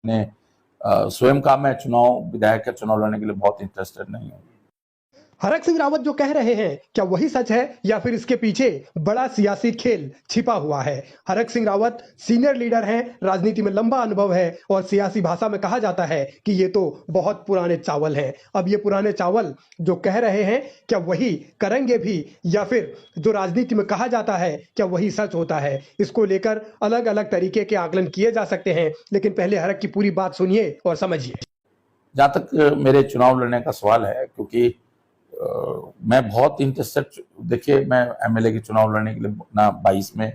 ने स्वयं का मैं विधायक का चुनाव लड़ने के लिए बहुत इंटरेस्टेड नहीं हूँ। हरक सिंह रावत जो कह रहे हैं, क्या वही सच है या फिर इसके पीछे बड़ा सियासी खेल छिपा हुआ है? हरक सिंह रावत सीनियर लीडर हैं, राजनीति में लंबा अनुभव है और सियासी भाषा में कहा जाता है कि ये तो बहुत पुराने चावल हैं। अब ये पुराने चावल जो कह रहे हैं, क्या वही करेंगे भी या फिर जो राजनीति में कहा जाता है क्या वही सच होता है? इसको लेकर अलग अलग तरीके के आकलन किए जा सकते हैं, लेकिन पहले हरक की पूरी बात सुनिए और समझिए। जहां तक मेरे चुनाव लड़ने का सवाल है, क्योंकि मैं बहुत इंटरेस्टेड, देखिए मैं एमएलए के चुनाव लड़ने के लिए ना 22 में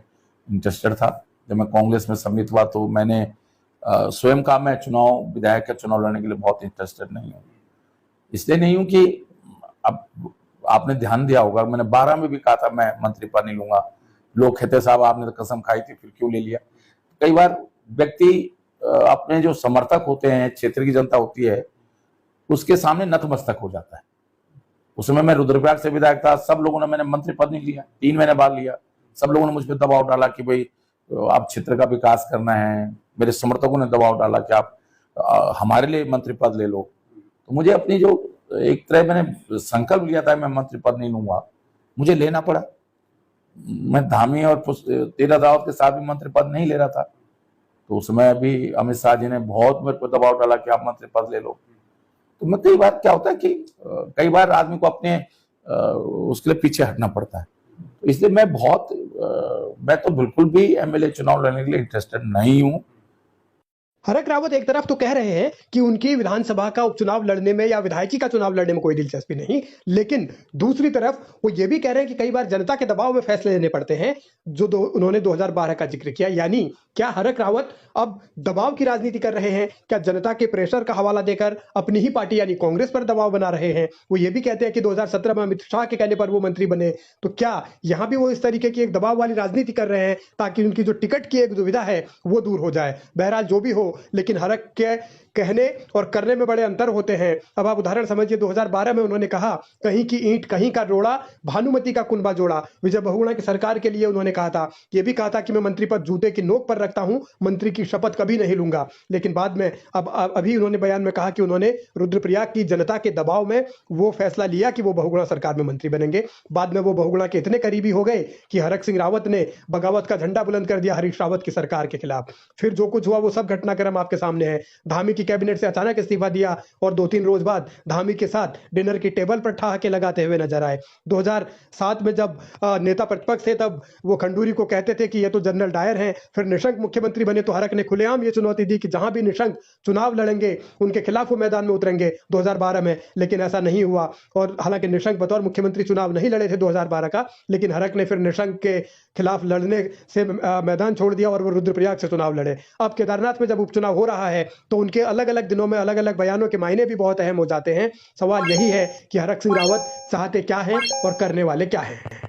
इंटरेस्टेड था। जब मैं कांग्रेस में सम्मिलित हुआ तो मैंने स्वयं का मैं विधायक का चुनाव लड़ने के लिए बहुत इंटरेस्टेड नहीं हूँ। इसलिए नहीं हूँ कि अब आपने ध्यान दिया होगा, मैंने 12 में भी कहा था मैं मंत्री पद नहीं लूंगा। लोग कहते साहब आपने तो कसम खाई थी, फिर क्यों ले लिया? कई बार व्यक्ति अपने जो समर्थक होते हैं, क्षेत्र की जनता होती है, उसके सामने नतमस्तक हो जाता है। उस समय मैं रुद्रप्रयाग से विधायक था, सब लोगों ने, मैंने मंत्री पद नहीं लिया, 3 महीने बाद लिया। सब लोगों ने मुझ पर दबाव डाला कि भाई आप क्षेत्र का विकास करना है। मेरे समर्थकों ने दबाव डाला कि आप हमारे लिए मंत्री पद ले लो। तो मुझे अपनी जो एक तरह मैंने संकल्प लिया था मैं मंत्री पद नहीं लूंगा, मुझे लेना पड़ा। मैं धामी और तीरथ रावत के साथ भी मंत्री पद नहीं ले रहा था। तो उस समय भी अमित शाह जी ने बहुत मेरे पर दबाव डाला कि आप मंत्री पद ले लो। तो मैं कई बार क्या होता है कि कई बार आदमी को अपने उसके लिए पीछे हटना पड़ता है। तो इसलिए मैं तो बिल्कुल भी एमएलए चुनाव लड़ने के लिए इंटरेस्टेड नहीं हूँ। हरक रावत एक तरफ तो कह रहे हैं कि उनकी विधानसभा का उपचुनाव लड़ने में या विधायकी का चुनाव लड़ने में कोई दिलचस्पी नहीं, लेकिन दूसरी तरफ वो ये भी कह रहे हैं कि कई बार जनता के दबाव में फैसले लेने पड़ते हैं, जो उन्होंने 2012 का जिक्र किया। यानी क्या हरक रावत अब दबाव की राजनीति कर रहे हैं? क्या जनता के प्रेशर का हवाला देकर अपनी ही पार्टी यानी कांग्रेस पर दबाव बना रहे हैं? वो ये भी कहते हैं कि 2017 में अमित शाह के कहने पर वो मंत्री बने। तो क्या यहाँ भी वो इस तरीके की एक दबाव वाली राजनीति कर रहे हैं ताकि उनकी जो टिकट की एक दुविधा है वो दूर हो जाए? बहरहाल जो भी हो, लेकिन हरक के कहने और करने में बड़े अंतर होते हैं। अब आप उदाहरण समझिए, 2012 में उन्होंने कहा कहीं की ईंट कहीं का रोड़ा, भानुमति का कुनबा जोड़ा। विजय बहुगुणा की सरकार के लिए उन्होंने कहा था, ये भी कहा था कि मैं मंत्री पद जूते की नोक पर रखता हूं, मंत्री की शपथ कभी नहीं लूंगा। लेकिन बाद में अभी उन्होंने बयान में कहा कि उन्होंने रुद्रप्रयाग की जनता के दबाव में वो फैसला लिया कि वो बहुगुणा सरकार में मंत्री बनेंगे। बाद में वो बहुगुणा के इतने करीबी हो गए कि हरक सिंह रावत ने बगावत का झंडा बुलंद कर दिया हरीश रावत की सरकार के खिलाफ। फिर जो कुछ हुआ वो सब घटनाक्रम आपके सामने है। धामी की कैबिनेट से अचानक इस्तीफा दिया और 2-3 रोज बाद धामी के साथ डिनर की टेबल पर ठहाके लगाते हुए नजर आए। 2007 में जब नेता प्रतिपक्ष थे तब वो खंडूरी को कहते थे कि ये तो जनरल डायर हैं। फिर निशंक मुख्यमंत्री बने तो हरक ने खुलेआम ये चुनौती दी कि जहां भी निशंक चुनाव लड़ेंगे उनके खिलाफ वो मैदान में उतरेंगे 2012 में। लेकिन ऐसा नहीं हुआ और हालांकि निशंक बतौर मुख्यमंत्री चुनाव नहीं लड़े थे 2012 का, लेकिन हरक ने फिर निशंक के खिलाफ लड़ने से मैदान छोड़ दिया और वो रुद्रप्रयाग से चुनाव लड़े। अब केदारनाथ में जब उपचुनाव हो रहा है तो उनके अलग अलग दिनों में अलग अलग बयानों के मायने भी बहुत अहम हो जाते हैं। सवाल यही है कि हरक सिंह रावत चाहते क्या हैं और करने वाले क्या हैं।